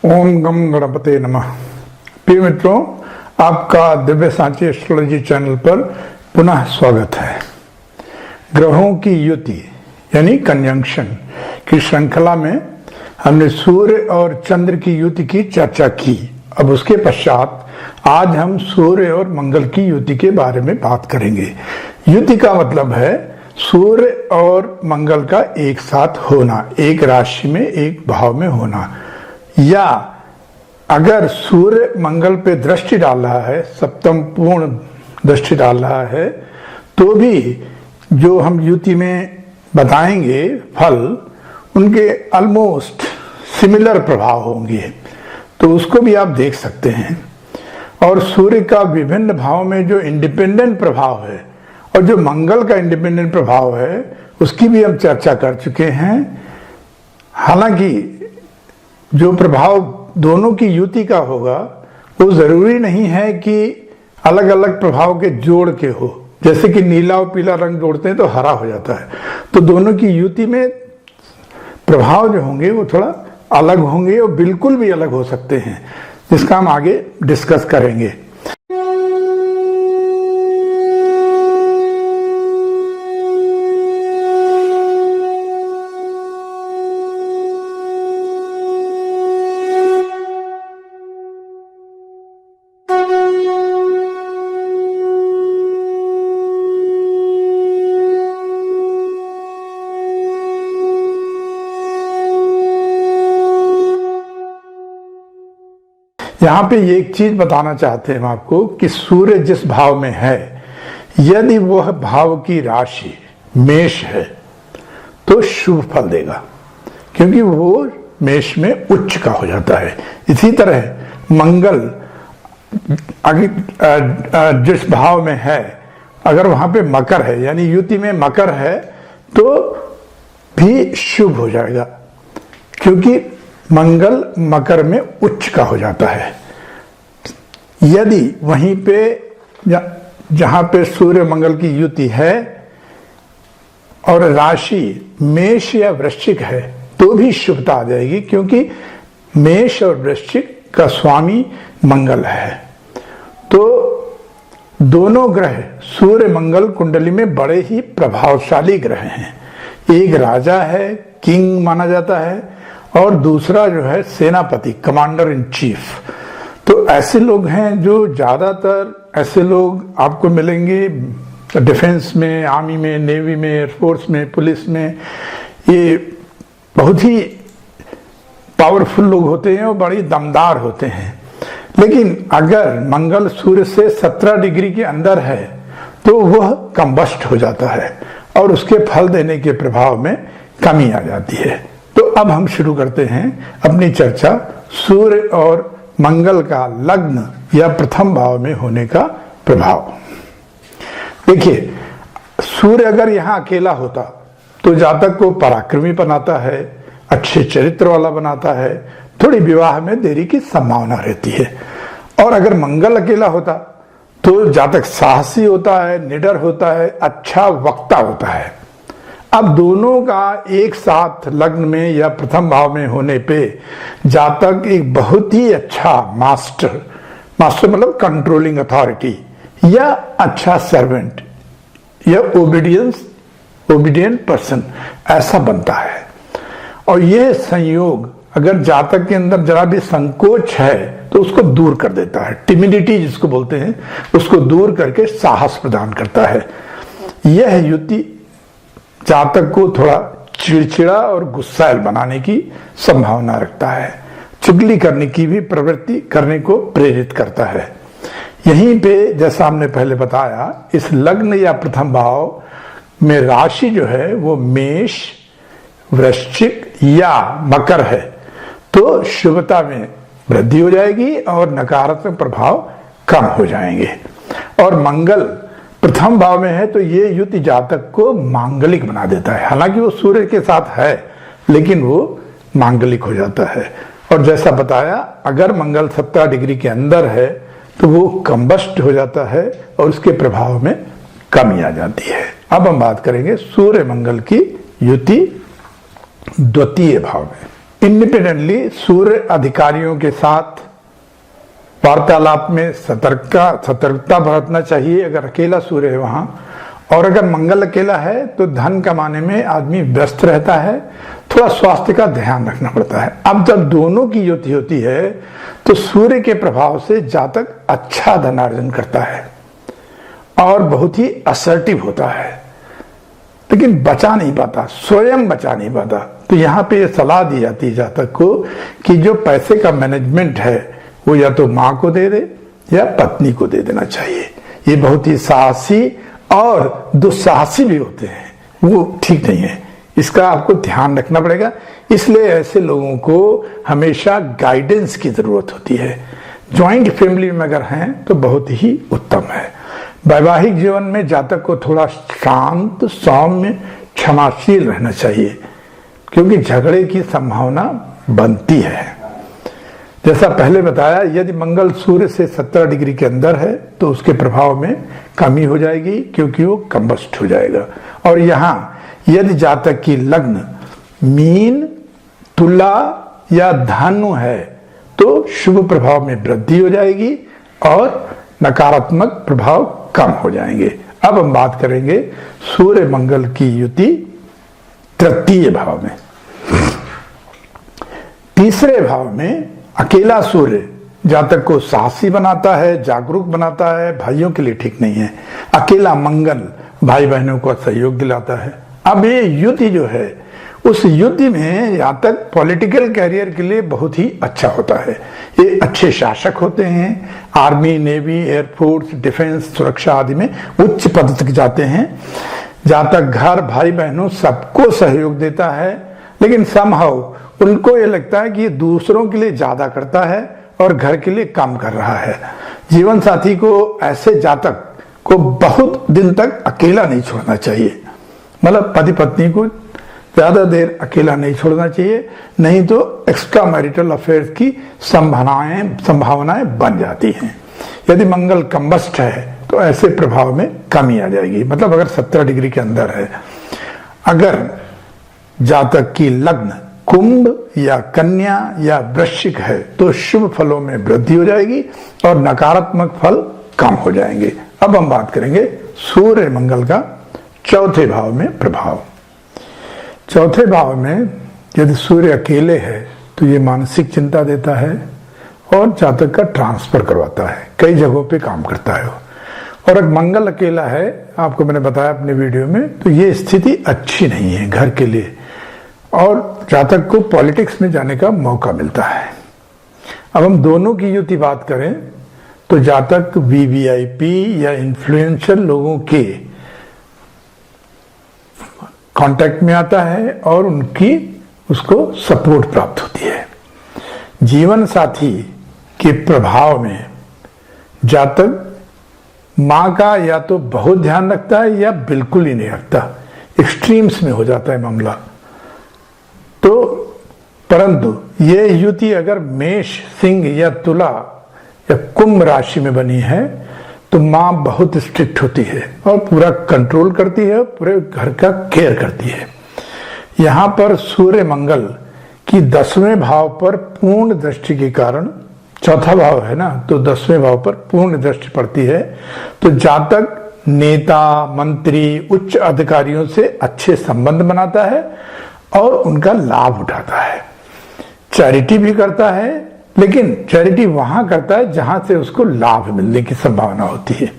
ओम गम गणपते नमः। प्रिय मित्रों, आपका दिव्य सांची एस्ट्रोलॉजी चैनल पर पुनः स्वागत है। ग्रहों की युति यानी कंजंक्शन की श्रृंखला में हमने सूर्य और चंद्र की युति की चर्चा की। अब उसके पश्चात आज हम सूर्य और मंगल की युति के बारे में बात करेंगे। युति का मतलब है सूर्य और मंगल का एक साथ होना, एक राशि में एक भाव में होना, या अगर सूर्य मंगल पे दृष्टि डाल रहा है, सप्तम पूर्ण दृष्टि डाल रहा है, तो भी जो हम युति में बताएंगे फल, उनके ऑलमोस्ट सिमिलर प्रभाव होंगे, तो उसको भी आप देख सकते हैं। और सूर्य का विभिन्न भाव में जो इंडिपेंडेंट प्रभाव है और जो मंगल का इंडिपेंडेंट प्रभाव है, उसकी भी हम चर्चा कर चुके हैं। हालांकि जो प्रभाव दोनों की युति का होगा वो जरूरी नहीं है कि अलग अलग प्रभाव के जोड़ के हो। जैसे कि नीला और पीला रंग जोड़ते हैं तो हरा हो जाता है, तो दोनों की युति में प्रभाव जो होंगे वो थोड़ा अलग होंगे और बिल्कुल भी अलग हो सकते हैं, जिसका हम आगे डिस्कस करेंगे। यहां पे एक चीज बताना चाहते हैं हम आपको कि सूर्य जिस भाव में है, यदि वह भाव की राशि मेष है तो शुभ फल देगा, क्योंकि वो मेष में उच्च का हो जाता है। इसी तरह मंगल जिस भाव में है, अगर वहां पे मकर है यानी युति में मकर है तो भी शुभ हो जाएगा, क्योंकि मंगल मकर में उच्च का हो जाता है। यदि वहीं पे जहां पे सूर्य मंगल की युति है और राशि मेष या वृश्चिक है तो भी शुभता आ जाएगी, क्योंकि मेष और वृश्चिक का स्वामी मंगल है। तो दोनों ग्रह सूर्य मंगल कुंडली में बड़े ही प्रभावशाली ग्रह हैं। एक राजा है, किंग माना जाता है, और दूसरा जो है सेनापति, कमांडर इन चीफ। तो ऐसे लोग हैं जो ज्यादातर ऐसे लोग आपको मिलेंगे डिफेंस में, आर्मी में, नेवी में, एयरफोर्स में, पुलिस में। ये बहुत ही पावरफुल लोग होते हैं और बड़ी दमदार होते हैं। लेकिन अगर मंगल सूर्य से 17 डिग्री के अंदर है तो वह कंबस्ट हो जाता है और उसके फल देने के प्रभाव में कमी आ जाती है। तो अब हम शुरू करते हैं अपनी चर्चा सूर्य और मंगल का लग्न या प्रथम भाव में होने का प्रभाव। देखिए, सूर्य अगर यहां अकेला होता तो जातक को पराक्रमी बनाता है, अच्छे चरित्र वाला बनाता है, थोड़ी विवाह में देरी की संभावना रहती है। और अगर मंगल अकेला होता तो जातक साहसी होता है, निडर होता है, अच्छा वक्ता होता है। अब दोनों का एक साथ लग्न में या प्रथम भाव में होने पे जातक एक बहुत ही अच्छा मास्टर मतलब कंट्रोलिंग अथॉरिटी या अच्छा सर्वेंट या ओबीडियंट पर्सन ऐसा बनता है। और यह संयोग अगर जातक के अंदर जरा भी संकोच है तो उसको दूर कर देता है। टिमिडिटी जिसको बोलते हैं, उसको दूर करके साहस प्रदान करता है। यह युति जातक को थोड़ा चिड़चिड़ा और गुस्सैल बनाने की संभावना रखता है। चुगली करने की भी प्रवृत्ति करने को प्रेरित करता है। यहीं पे जैसा हमने पहले बताया, इस लग्न या प्रथम भाव में राशि जो है वो मेष, वृश्चिक या मकर है तो शुभता में वृद्धि हो जाएगी और नकारात्मक प्रभाव कम हो जाएंगे। और मंगल प्रथम भाव में है तो ये युति जातक को मांगलिक बना देता है। हालांकि वो सूर्य के साथ है लेकिन वो मांगलिक हो जाता है। और जैसा बताया, अगर मंगल 17 डिग्री के अंदर है तो वो कंबस्ट हो जाता है और उसके प्रभाव में कमी आ जाती है। अब हम बात करेंगे सूर्य मंगल की युति द्वितीय भाव में। इंडिपेंडेंटली सूर्य अधिकारियों के साथ वार्तालाप में सतर्कता बरतना चाहिए अगर अकेला सूर्य है वहां। और अगर मंगल अकेला है तो धन कमाने में आदमी व्यस्त रहता है, थोड़ा स्वास्थ्य का ध्यान रखना पड़ता है। अब जब दोनों की युति होती है तो सूर्य के प्रभाव से जातक अच्छा धनार्जन करता है और बहुत ही असर्टिव होता है, लेकिन बचा नहीं पाता, स्वयं बचा नहीं पाता। तो यहाँ पे ये सलाह दी जाती है जातक को कि जो पैसे का मैनेजमेंट है वो या तो माँ को दे दे या पत्नी को दे देना चाहिए। ये बहुत ही साहसी और दुस्साहसी भी होते हैं, वो ठीक नहीं है, इसका आपको ध्यान रखना पड़ेगा। इसलिए ऐसे लोगों को हमेशा गाइडेंस की जरूरत होती है। ज्वाइंट फैमिली में अगर हैं तो बहुत ही उत्तम है। वैवाहिक जीवन में जातक को थोड़ा शांत, सौम्य, क्षमाशील रहना चाहिए, क्योंकि झगड़े की संभावना बनती है। जैसा पहले बताया, यदि मंगल सूर्य से 17 डिग्री के अंदर है तो उसके प्रभाव में कमी हो जाएगी, क्योंकि वो कंबस्ट हो जाएगा। और यहाँ यदि जातक की लग्न मीन, तुला या धनु है तो शुभ प्रभाव में वृद्धि हो जाएगी और नकारात्मक प्रभाव कम हो जाएंगे। अब हम बात करेंगे सूर्य मंगल की युति तृतीय भाव में। तीसरे भाव में अकेला सूर्य जातक को साहसी बनाता है, जागरूक बनाता है, भाइयों के लिए ठीक नहीं है। अकेला मंगल भाई बहनों को सहयोग दिलाता है। अब ये युति जो है, उस युति में जातक पॉलिटिकल कैरियर के लिए बहुत ही अच्छा होता है। ये अच्छे शासक होते हैं, आर्मी, नेवी, एयरफोर्स, डिफेंस, सुरक्षा आदि में उच्च पद तक जाते हैं। जातक घर, भाई बहनों सबको सहयोग देता है, लेकिन समहाउ उनको ये लगता है कि ये दूसरों के लिए ज्यादा करता है और घर के लिए कम कर रहा है। जीवन साथी को, ऐसे जातक को बहुत दिन तक अकेला नहीं छोड़ना चाहिए। मतलब पति पत्नी को ज्यादा देर अकेला नहीं छोड़ना चाहिए, नहीं तो एक्स्ट्रा मैरिटल अफेयर्स की संभावनाएं बन जाती हैं। यदि मंगल कंबस्ट है तो ऐसे प्रभाव में कमी आ जाएगी। मतलब अगर 17 डिग्री के अंदर है, अगर जातक की लग्न कुंभ या कन्या या वृश्चिक है तो शुभ फलों में वृद्धि हो जाएगी और नकारात्मक फल कम हो जाएंगे। अब हम बात करेंगे सूर्य मंगल का चौथे भाव में प्रभाव। चौथे भाव में यदि सूर्य अकेले है तो ये मानसिक चिंता देता है और जातक का ट्रांसफर करवाता है, कई जगहों पे काम करता है। और अगर मंगल अकेला है, आपको मैंने बताया अपने वीडियो में, तो ये स्थिति अच्छी नहीं है घर के लिए और जातक को पॉलिटिक्स में जाने का मौका मिलता है। अब हम दोनों की युति बात करें तो जातक वीवीआईपी या इन्फ्लुएंशियल लोगों के कांटेक्ट में आता है और उसको सपोर्ट प्राप्त होती है। जीवन साथी के प्रभाव में जातक मां का या तो बहुत ध्यान रखता है या बिल्कुल ही नहीं रखता, एक्सट्रीम्स में हो जाता है मामला। तो परंतु ये युति अगर मेष, सिंह या तुला या कुंभ राशि में बनी है तो मां बहुत स्ट्रिक्ट होती है और पूरा कंट्रोल करती है, पूरे घर का केयर करती है। यहां पर सूर्य मंगल की 10वें भाव पर पूर्ण दृष्टि के कारण, चौथा भाव है ना, तो 10वें भाव पर पूर्ण दृष्टि पड़ती है, तो जातक नेता, मंत्री, उच्च अधिकारियों से अच्छे संबंध बनाता है और उनका लाभ उठाता है। चैरिटी भी करता है, लेकिन चैरिटी वहां करता है जहां से उसको लाभ मिलने की संभावना होती है।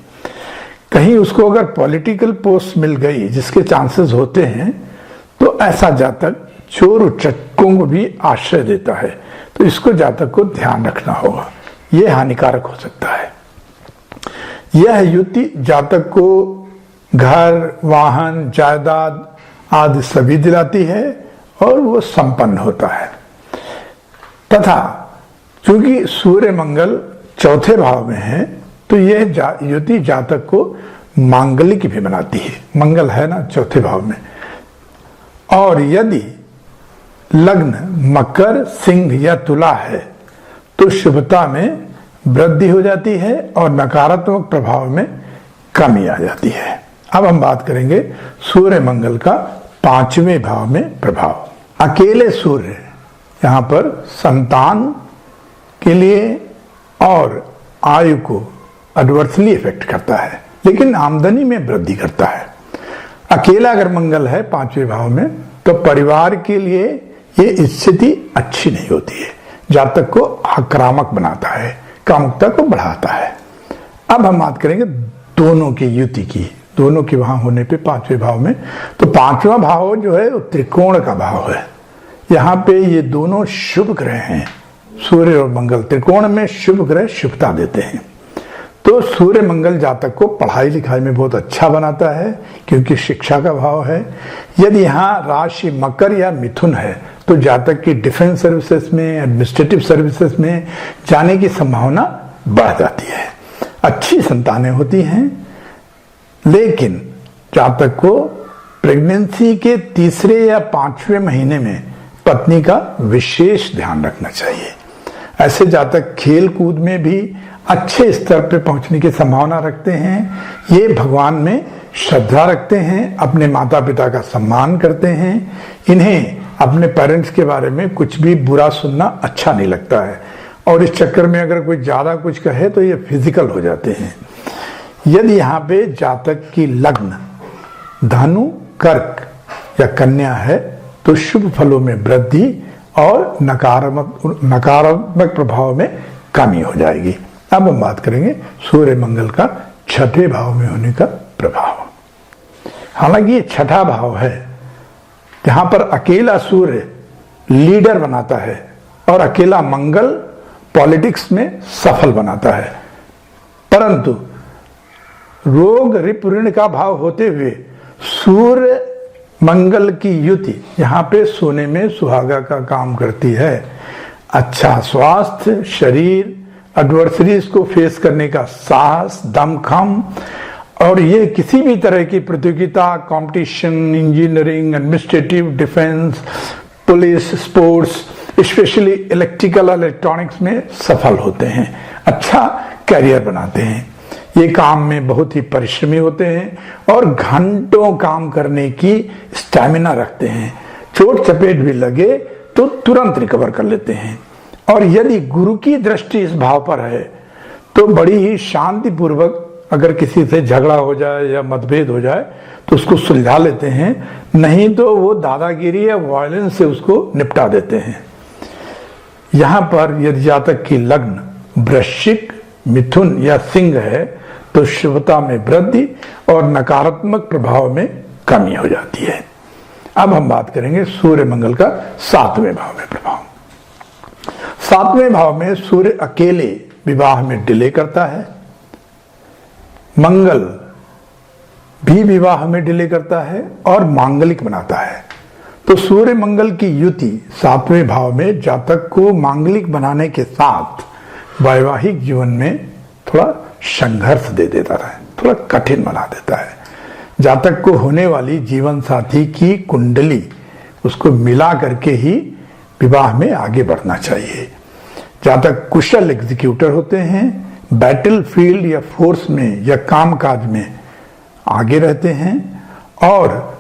कहीं उसको अगर पॉलिटिकल पोस्ट मिल गई, जिसके चांसेस होते हैं, तो ऐसा जातक चोर उच्चकों को भी आश्रय देता है। तो इसको जातक को ध्यान रखना होगा, यह हानिकारक हो सकता है। यह युति जातक को घर, वाहन, जायदाद आदि सभी दिलाती है और वो संपन्न होता है। तथा चूंकि सूर्य मंगल चौथे भाव में है तो यह युति जातक को मांगलिक भी बनाती है। मंगल है ना चौथे भाव में। और यदि लग्न मकर, सिंह या तुला है तो शुभता में वृद्धि हो जाती है और नकारात्मक प्रभाव में कमी आ जाती है। अब हम बात करेंगे सूर्य मंगल का 5वें भाव में प्रभाव। अकेले सूर्य यहाँ पर संतान के लिए और आयु को एडवर्सली इफेक्ट करता है, लेकिन आमदनी में वृद्धि करता है। अकेला अगर मंगल है 5वें भाव में तो परिवार के लिए ये स्थिति अच्छी नहीं होती है, जातक को आक्रामक बनाता है, कामुकता को बढ़ाता है। अब हम बात करेंगे दोनों की युति की, दोनों के वहां होने पे 5वें भाव में। तो 5वां भाव जो है वो त्रिकोण का भाव है। यहाँ पे ये दोनों शुभ ग्रह हैं, सूर्य और मंगल। त्रिकोण में शुभ ग्रह शुभता देते हैं। तो सूर्य मंगल जातक को पढ़ाई लिखाई में बहुत अच्छा बनाता है, क्योंकि शिक्षा का भाव है। यदि यहाँ राशि मकर या मिथुन है तो जातक की डिफेंस सर्विसेज में, एडमिनिस्ट्रेटिव सर्विसेज में जाने की संभावना बढ़ जाती है। अच्छी संतानें होती हैं, लेकिन जातक को प्रेगनेंसी के 3 या 5वें महीने में पत्नी का विशेष ध्यान रखना चाहिए। ऐसे जातक खेल कूद में भी अच्छे स्तर पर पहुंचने की संभावना रखते हैं। ये भगवान में श्रद्धा रखते हैं, अपने माता पिता का सम्मान करते हैं। इन्हें अपने पेरेंट्स के बारे में कुछ भी बुरा सुनना अच्छा नहीं लगता है, और इस चक्कर में अगर कोई ज्यादा कुछ कहे तो ये फिजिकल हो जाते हैं। यदि यहाँ पे जातक की लग्न धनु, कर्क या कन्या है तो शुभ फलों में वृद्धि और नकारात्मक प्रभाव में कमी हो जाएगी। अब हम बात करेंगे सूर्य मंगल का 6ठे भाव में होने का प्रभाव। हालांकि ये 6ठा भाव है जहां पर अकेला सूर्य लीडर बनाता है और अकेला मंगल पॉलिटिक्स में सफल बनाता है, परंतु रोग रिप ऋण का भाव होते हुए सूर्य मंगल की युति यहाँ पे सोने में सुहागा का काम करती है। अच्छा स्वास्थ्य, शरीर, एडवर्सरीज को फेस करने का साहस, दमखम, और ये किसी भी तरह की प्रतियोगिता, competition, engineering, administrative, defence, police, sports, specially electrical और इलेक्ट्रॉनिक्स में सफल होते हैं, अच्छा कैरियर बनाते हैं। ये काम में बहुत ही परिश्रमी होते हैं और घंटों काम करने की स्टैमिना रखते हैं। चोट चपेट भी लगे तो तुरंत रिकवर कर लेते हैं। और यदि गुरु की दृष्टि इस भाव पर है तो बड़ी ही शांतिपूर्वक अगर किसी से झगड़ा हो जाए या मतभेद हो जाए तो उसको सुलझा लेते हैं, नहीं तो वो दादागिरी या वायलेंस से उसको निपटा देते हैं। यहां पर यदि जातक की लग्न वृश्चिक, मिथुन या सिंह है तो शुभता में वृद्धि और नकारात्मक प्रभाव में कमी हो जाती है। अब हम बात करेंगे सूर्य मंगल का 7वें भाव में प्रभाव। 7वें भाव में सूर्य अकेले विवाह में डिले करता है, मंगल भी विवाह में डिले करता है और मांगलिक बनाता है। तो सूर्य मंगल की युति 7वें भाव में जातक को मांगलिक बनाने के साथ वैवाहिक जीवन में थोड़ा संघर्ष दे देता है, थोड़ा कठिन बना देता है। जातक को होने वाली जीवन साथी की कुंडली उसको मिला करके ही विवाह में आगे बढ़ना चाहिए। जातक कुशल एग्जीक्यूटर होते हैं, बैटल फील्ड या फोर्स में या काम काज में आगे रहते हैं, और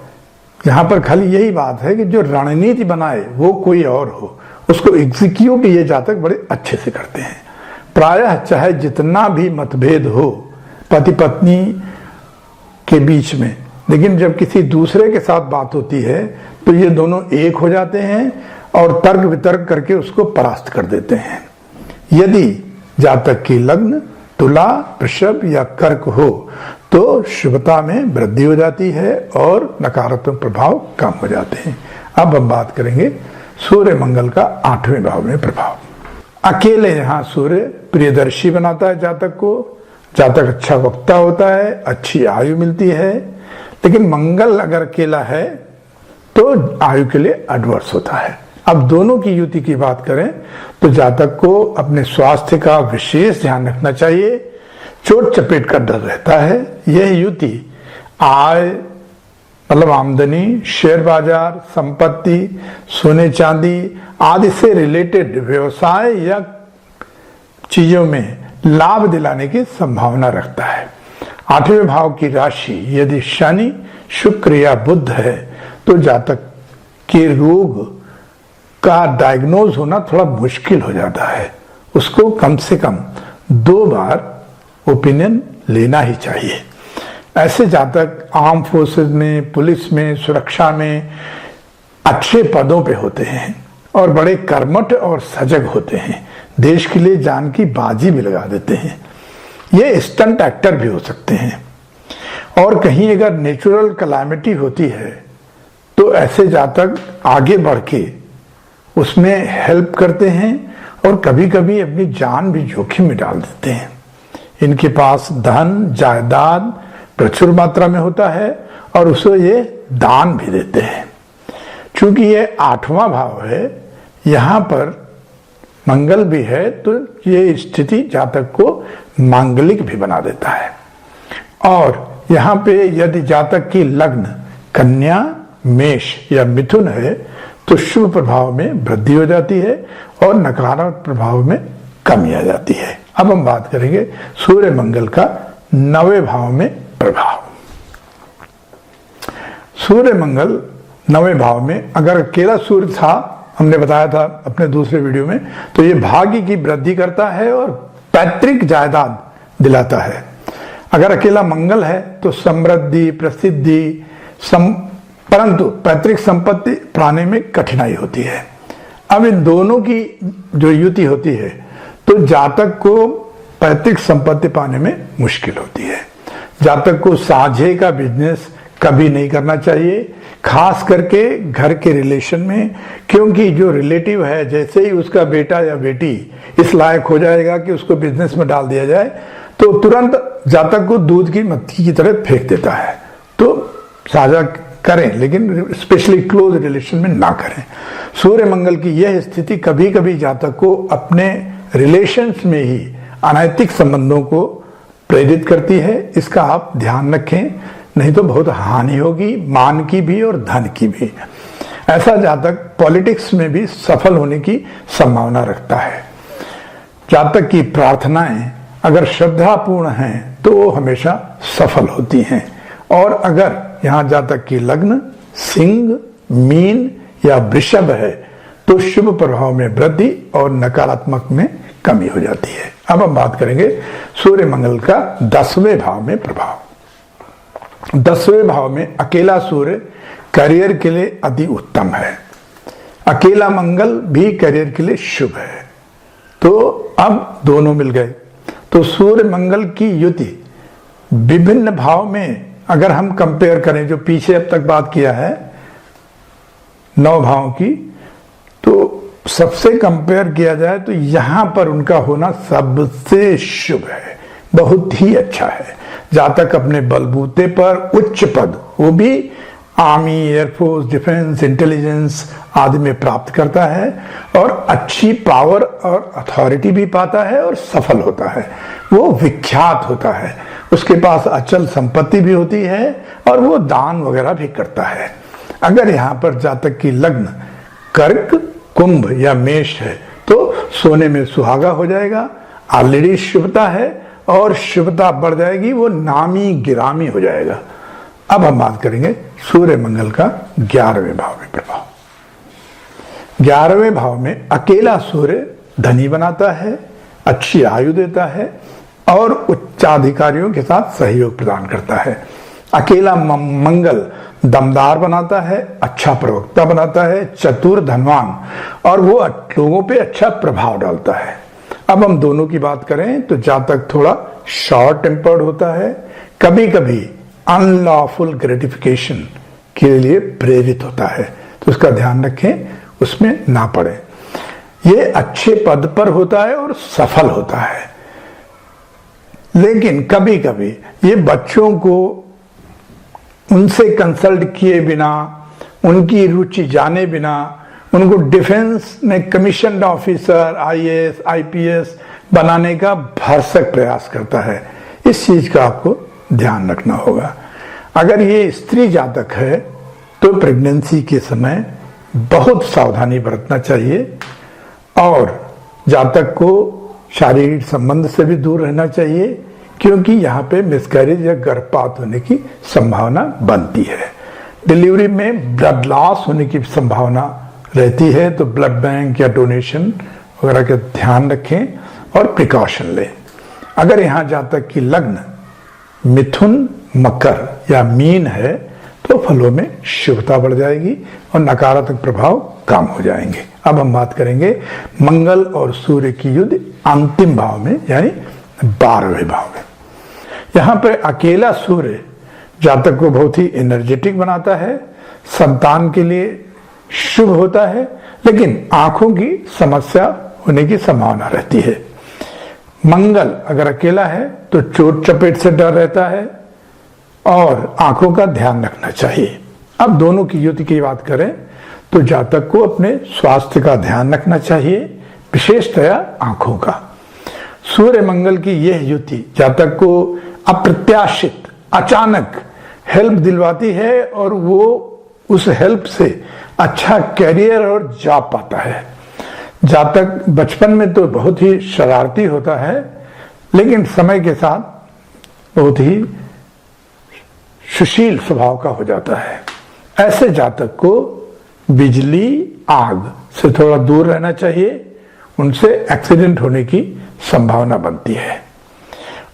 यहां पर खाली यही बात है कि जो रणनीति बनाए वो कोई और हो, उसको एग्जीक्यूट ये जातक बड़े अच्छे से करते हैं। प्रायः चाहे जितना भी मतभेद हो पति पत्नी के बीच में, लेकिन जब किसी दूसरे के साथ बात होती है तो ये दोनों एक हो जाते हैं और तर्क वितर्क करके उसको परास्त कर देते हैं। यदि जातक की लग्न तुला, वृषभ या कर्क हो तो शुभता में वृद्धि हो जाती है और नकारात्मक प्रभाव कम हो जाते हैं। अब हम बात करेंगे सूर्य मंगल का 8वें भाव में प्रभाव। अकेले यहाँ सूर्य प्रियदर्शी बनाता है जातक को, जातक अच्छा वक्ता होता है, अच्छी आयु मिलती है, लेकिन मंगल अगर अकेला है तो आयु के लिए एडवर्स होता है। अब दोनों की युति की बात करें तो जातक को अपने स्वास्थ्य का विशेष ध्यान रखना चाहिए, चोट चपेट का डर रहता है। यह युति आय मतलब आमदनी, शेयर बाजार, संपत्ति, सोने चांदी आदि से रिलेटेड व्यवसाय या चीजों में लाभ दिलाने की संभावना रखता है। 8वें भाव की राशि यदि शनि, शुक्र या बुध है तो जातक के रोग का डायग्नोज होना थोड़ा मुश्किल हो जाता है। उसको कम से कम 2 बार ओपिनियन लेना ही चाहिए। ऐसे जातक आर्म फोर्सेस में, पुलिस में, सुरक्षा में अच्छे पदों पे होते हैं और बड़े कर्मठ और सजग होते हैं, देश के लिए जान की बाजी भी लगा देते हैं। ये स्टंट एक्टर भी हो सकते हैं। और कहीं अगर नेचुरल कैलामिटी होती है तो ऐसे जातक आगे बढ़ के उसमें हेल्प करते हैं और कभी कभी अपनी जान भी जोखिम में डाल देते हैं। इनके पास धन जायदाद प्रचुर मात्रा में होता है और उसे ये दान भी देते हैं। चूंकि ये 8वां भाव है, यहां पर मंगल भी है, तो ये स्थिति जातक को मांगलिक भी बना देता है। और यहां पे यदि जातक की लग्न कन्या, मेष या मिथुन है तो शुभ प्रभाव में वृद्धि हो जाती है और नकारात्मक प्रभाव में कमी आ जाती है। अब हम बात करेंगे सूर्य मंगल का 9वें भाव में प्रभाव। सूर्य मंगल 9वें भाव में अगर अकेला सूर्य था, हमने बताया था अपने दूसरे वीडियो में, तो ये भाग्य की वृद्धि करता है और पैतृक जायदाद दिलाता है। अगर अकेला मंगल है तो समृद्धि, प्रसिद्धि, परंतु पैतृक संपत्ति पाने में कठिनाई होती है। अब इन दोनों की जो युति होती है तो जातक को पैतृक संपत्ति पाने में मुश्किल होती है। जातक को साझे का बिजनेस कभी नहीं करना चाहिए, खास करके घर के रिलेशन में, क्योंकि जो रिलेटिव है जैसे ही उसका बेटा या बेटी इस लायक हो जाएगा कि उसको बिजनेस में डाल दिया जाए तो तुरंत जातक को दूध की मक्खी की तरह फेंक देता है। तो साझा करें लेकिन स्पेशली क्लोज रिलेशन में ना करें। सूर्य मंगल की यह स्थिति कभी कभी जातक को अपने रिलेशंस में ही अनैतिक संबंधों को प्रेरित करती है। इसका आप ध्यान रखें, नहीं तो बहुत हानि होगी, मान की भी और धन की भी। ऐसा जातक पॉलिटिक्स में भी सफल होने की संभावना रखता है। जातक की प्रार्थनाएं अगर श्रद्धापूर्ण हैं तो वो हमेशा सफल होती हैं। और अगर यहां जातक की लग्न सिंह, मीन या वृषभ है तो शुभ प्रभाव में वृद्धि और नकारात्मक में कमी हो जाती है। अब हम बात करेंगे सूर्य मंगल का 10वें भाव में प्रभाव। 10वें भाव में अकेला सूर्य करियर के लिए अति उत्तम है। अकेला मंगल भी करियर के लिए शुभ है। तो अब दोनों मिल गए तो सूर्य मंगल की युति विभिन्न भाव में अगर हम कंपेयर करें, जो पीछे अब तक बात किया है 9 भावों की, तो सबसे कंपेयर किया जाए तो यहां पर उनका होना सबसे शुभ है, बहुत ही अच्छा है। जातक अपने बलबूते पर उच्च पद, वो भी आर्मी, एयरफोर्स, डिफेंस, इंटेलिजेंस आदि में प्राप्त करता है और अच्छी पावर और अथॉरिटी भी पाता है और सफल होता है। वो विख्यात होता है, उसके पास अचल संपत्ति भी होती है और वो दान वगैरह भी करता है। अगर यहां पर जातक की लग्न कर्क, कुंभ या मेष है तो सोने में सुहागा हो जाएगा, ऑलरेडी शुभता है और शुभता बढ़ जाएगी, वो नामी गिरामी हो जाएगा। अब हम बात करेंगे सूर्य मंगल का 11वें भाव में प्रभाव। 11वें भाव में अकेला सूर्य धनी बनाता है, अच्छी आयु देता है और उच्चाधिकारियों के साथ सहयोग प्रदान करता है। अकेला मंगल दमदार बनाता है, अच्छा प्रवक्ता बनाता है, चतुर, धनवान और वो लोगों पे अच्छा प्रभाव डालता है। अब हम दोनों की बात करें तो जातक थोड़ा शॉर्ट टेम्पर्ड होता है, कभी कभी अनलॉफुल ग्रेटिफिकेशन के लिए प्रेरित होता है, तो उसका ध्यान रखें, उसमें ना पड़े। ये अच्छे पद पर होता है और सफल होता है, लेकिन कभी कभी ये बच्चों को उनसे कंसल्ट किए बिना, उनकी रुचि जाने बिना, उनको डिफेंस में कमीशन ऑफिसर, आईएएस, आईपीएस बनाने का भरसक प्रयास करता है। इस चीज का आपको ध्यान रखना होगा। अगर ये स्त्री जातक है तो प्रेगनेंसी के समय बहुत सावधानी बरतना चाहिए और जातक को शारीरिक संबंध से भी दूर रहना चाहिए, क्योंकि यहाँ पे मिसकैरेज या गर्भपात होने की संभावना बनती है। डिलीवरी में ब्लड लॉस होने की संभावना रहती है तो ब्लड बैंक या डोनेशन वगैरह का ध्यान रखें और प्रिकॉशन लें। अगर यहाँ जातक की लग्न मिथुन, मकर या मीन है तो फलों में शुभता बढ़ जाएगी और नकारात्मक प्रभाव कम हो जाएंगे। अब हम बात करेंगे मंगल और सूर्य की युद्ध अंतिम भाव में, यानी 12वें भाव में। यहां पर अकेला सूर्य जातक को बहुत ही एनर्जेटिक बनाता है, संतान के लिए शुभ होता है, लेकिन आंखों की समस्या होने की संभावना रहती है। मंगल अगर अकेला है तो चोट चपेट से डर रहता है और आंखों का ध्यान रखना चाहिए। अब दोनों की युति की बात करें तो जातक को अपने स्वास्थ्य का ध्यान रखना चाहिए, विशेषतया आंखों का। सूर्य मंगल की यह युति जातक को अप्रत्याशित अचानक हेल्प दिलवाती है और वो उस हेल्प से अच्छा कैरियर और जॉब पाता है। जातक बचपन में तो बहुत ही शरारती होता है, लेकिन समय के साथ बहुत ही सुशील स्वभाव का हो जाता है। ऐसे जातक को बिजली, आग से थोड़ा दूर रहना चाहिए, उनसे एक्सीडेंट होने की संभावना बनती है।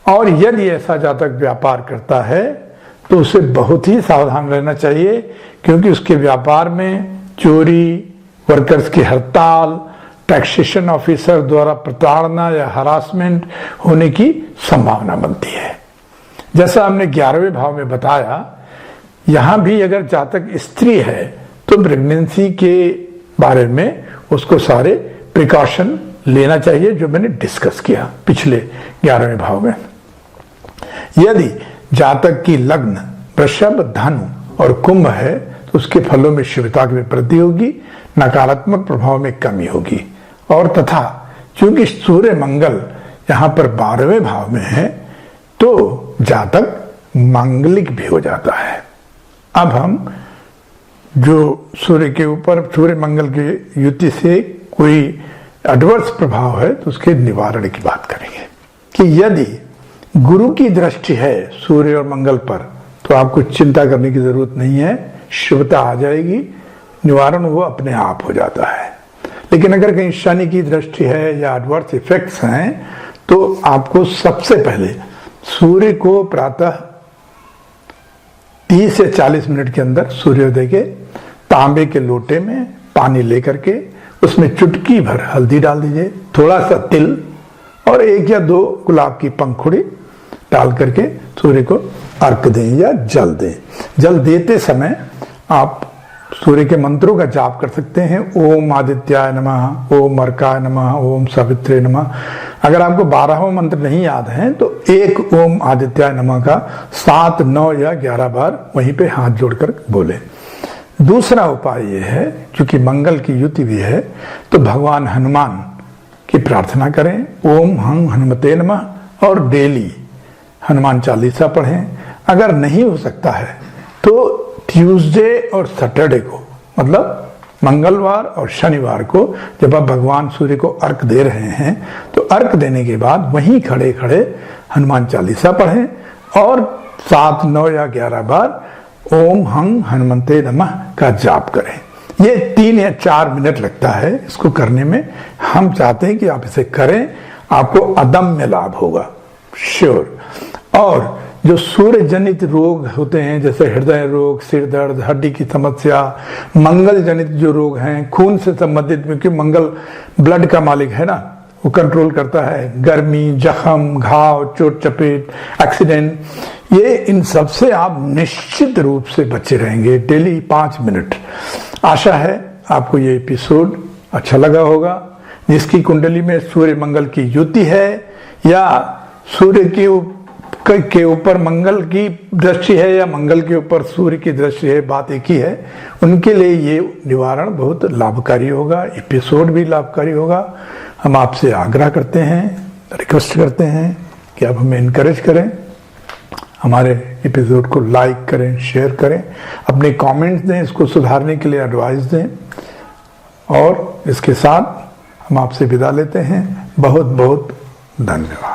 और यदि ऐसा जातक व्यापार करता है तो उसे बहुत ही सावधान रहना चाहिए, क्योंकि उसके व्यापार में चोरी, वर्कर्स की हड़ताल, टैक्सेशन ऑफिसर द्वारा प्रताड़ना या हरासमेंट होने की संभावना बनती है। जैसा हमने 11वें भाव में बताया, यहां भी अगर जातक स्त्री है तो प्रेगनेंसी के बारे में उसको सारे प्रिकॉशन लेना चाहिए, जो मैंने डिस्कस किया पिछले 11वें भाव में। यदि जातक की लग्न वृषभ, धनु और कुंभ है तो उसके फलों में शुभता की वृद्धि होगी, नकारात्मक प्रभाव में कमी होगी। और तथा चूंकि सूर्य मंगल यहां पर 12वें भाव में है तो जातक मांगलिक भी हो जाता है। अब हम जो सूर्य के ऊपर सूर्य मंगल की युति से कोई एडवर्स प्रभाव है तो उसके निवारण की बात करेंगे कि यदि गुरु की दृष्टि है सूर्य और मंगल पर तो आपको चिंता करने की जरूरत नहीं है, शुभता आ जाएगी, निवारण वो अपने आप हो जाता है। लेकिन अगर कहीं शनि की दृष्टि है या एडवर्स इफेक्ट्स हैं तो आपको सबसे पहले सूर्य को प्रातः 30 से 40 मिनट के अंदर सूर्योदय के तांबे के लोटे में पानी लेकर के उसमें चुटकी भर हल्दी डाल दीजिए, थोड़ा सा तिल और 1 या 2 गुलाब की पंखुड़ी डाल करके सूर्य को अर्घ दें या जल दें। जल देते समय आप सूर्य के मंत्रों का जाप कर सकते हैं। ओम आदित्याय नमः, ओम अर्काय नमः, ओम सावित्रे नमः। अगर आपको 12वां मंत्र नहीं याद है तो एक ओम आदित्याय नमः का 7, 9 या 11 बार वहीं पे हाथ जोड़कर बोले। दूसरा उपाय यह है, क्योंकि मंगल की युति भी है, तो भगवान हनुमान की प्रार्थना करें, ओम हं हनुमते नमः, और डेली हनुमान चालीसा पढ़ें। अगर नहीं हो सकता है तो ट्यूसडे और सैटरडे को, मतलब मंगलवार और शनिवार को जब आप भगवान सूर्य को अर्घ दे रहे हैं तो अर्घ देने के बाद वहीं खड़े खड़े हनुमान चालीसा पढ़ें और 7, 9 या 11 बार ओम हं हनुमते नमः का जाप करें। ये 3 या 4 मिनट लगता है इसको करने में। हम चाहते हैं कि आप इसे करें, आपको अदम्य लाभ होगा, श्योर। और जो सूर्य जनित रोग होते हैं जैसे हृदय रोग, सिर दर्द, हड्डी की समस्या, मंगल जनित जो रोग हैं खून से संबंधित, क्योंकि मंगल ब्लड का मालिक है ना, वो कंट्रोल करता है, गर्मी, जख्म, घाव, चोट चपेट, एक्सीडेंट, ये इन सब से आप निश्चित रूप से बचे रहेंगे डेली 5 मिनट। आशा है आपको ये एपिसोड अच्छा लगा होगा। जिसकी कुंडली में सूर्य मंगल की युति है या सूर्य के ऊपर मंगल की दृष्टि है या मंगल के ऊपर सूर्य की दृष्टि है, बात एक ही है, उनके लिए ये निवारण बहुत लाभकारी होगा, एपिसोड भी लाभकारी होगा। हम आपसे आग्रह करते हैं, रिक्वेस्ट करते हैं कि आप हमें इनकरेज करें, हमारे एपिसोड को लाइक करें, शेयर करें, अपने कमेंट्स दें, इसको सुधारने के लिए एडवाइस दें। और इसके साथ हम आपसे विदा लेते हैं। बहुत बहुत धन्यवाद।